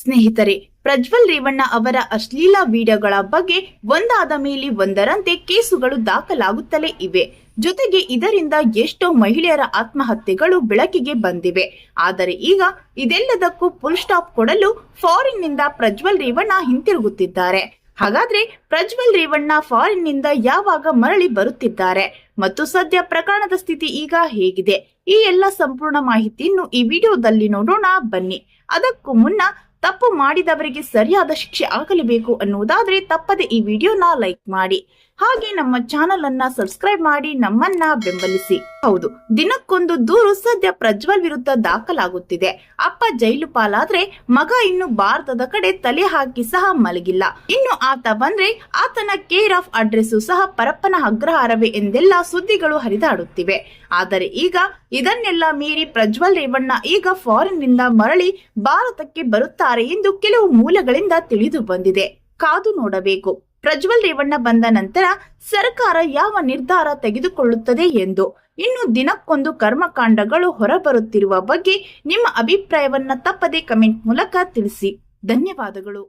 ಸ್ನೇಹಿತರೆ, ಪ್ರಜ್ವಲ್ ರೇವಣ್ಣ ಅವರ ಅಶ್ಲೀಲ ವಿಡಿಯೋಗಳ ಬಗ್ಗೆ ಒಂದಾದ ಮೇಲೆ ಒಂದರಂತೆ ಕೇಸುಗಳು ದಾಖಲಾಗುತ್ತಲೇ ಇವೆ. ಜೊತೆಗೆ ಇದರಿಂದ ಎಷ್ಟೋ ಮಹಿಳೆಯರ ಆತ್ಮಹತ್ಯೆಗಳು ಬೆಳಕಿಗೆ ಬಂದಿವೆ. ಆದರೆ ಈಗ ಇದೆಲ್ಲದಕ್ಕೂ ಫುಲ್ ಸ್ಟಾಪ್ ಕೊಡಲು ಫಾರಿನ್ ನಿಂದ ಪ್ರಜ್ವಲ್ ರೇವಣ್ಣ ಹಿಂತಿರುಗುತ್ತಿದ್ದಾರೆ. ಹಾಗಾದ್ರೆ ಪ್ರಜ್ವಲ್ ರೇವಣ್ಣ ಫಾರಿನ್ ನಿಂದ ಯಾವಾಗ ಮರಳಿ ಬರುತ್ತಿದ್ದಾರೆ ಮತ್ತು ಸದ್ಯ ಪ್ರಕರಣದ ಸ್ಥಿತಿ ಈಗ ಹೇಗಿದೆ, ಈ ಎಲ್ಲ ಸಂಪೂರ್ಣ ಮಾಹಿತಿಯನ್ನು ಈ ವಿಡಿಯೋದಲ್ಲಿ ನೋಡೋಣ ಬನ್ನಿ. ಅದಕ್ಕೂ ಮುನ್ನ ತಪ್ಪು ಮಾಡಿದವರಿಗೆ ಸರಿಯಾದ ಶಿಕ್ಷೆ ಆಗಲೇಬೇಕು ಅನ್ನುವುದಾದ್ರೆ ತಪ್ಪದೆ ಈ ವಿಡಿಯೋನ ಲೈಕ್ ಮಾಡಿ, ಹಾಗೆ ನಮ್ಮ ಚಾನೆಲ್ ಅನ್ನ ಸಬ್ಸ್ಕ್ರೈಬ್ ಮಾಡಿ ನಮ್ಮನ್ನ ಬೆಂಬಲಿಸಿ. ಹೌದು, ದಿನಕ್ಕೊಂದು ದೂರು ಸದ್ಯ ಪ್ರಜ್ವಲ್ ವಿರುದ್ಧ ದಾಖಲಾಗುತ್ತಿದೆ. ಅಪ್ಪ ಜೈಲು ಪಾಲಾದ್ರೆ ಮಗ ಇನ್ನು ಭಾರತದ ಕಡೆ ತಲೆ ಹಾಕಿ ಸಹ ಮಲಗಿಲ್ಲ. ಇನ್ನು ಆತ ಬಂದ್ರೆ ಆತನ ಕೇರ್ ಆಫ್ ಅಡ್ರೆಸ್ ಸಹ ಪರಪ್ಪನ ಅಗ್ರಹಾರವೇ ಎಂದೆಲ್ಲ ಸುದ್ದಿಗಳು ಹರಿದಾಡುತ್ತಿವೆ. ಆದರೆ ಈಗ ಇದನ್ನೆಲ್ಲ ಮೀರಿ ಪ್ರಜ್ವಲ್ ರೇವಣ್ಣ ಈಗ ಫಾರಿನ್ ನಿಂದ ಮರಳಿ ಭಾರತಕ್ಕೆ ಬರುತ್ತಾರೆ ಎಂದು ಕೆಲವು ಮೂಲಗಳಿಂದ ತಿಳಿದು ಬಂದಿದೆ. ಕಾದು ನೋಡಬೇಕು ಪ್ರಜ್ವಲ್ ರೇವಣ್ಣ ಬಂದ ನಂತರ ಸರ್ಕಾರ ಯಾವ ನಿರ್ಧಾರ ತೆಗೆದುಕೊಳ್ಳುತ್ತದೆ ಎಂದು. ಇನ್ನು ದಿನಕ್ಕೊಂದು ಕರ್ಮಕಾಂಡಗಳು ಹೊರಬರುತ್ತಿರುವ ಬಗ್ಗೆ ನಿಮ್ಮ ಅಭಿಪ್ರಾಯವನ್ನ ತಪ್ಪದೆ ಕಮೆಂಟ್ ಮೂಲಕ ತಿಳಿಸಿ. ಧನ್ಯವಾದಗಳು.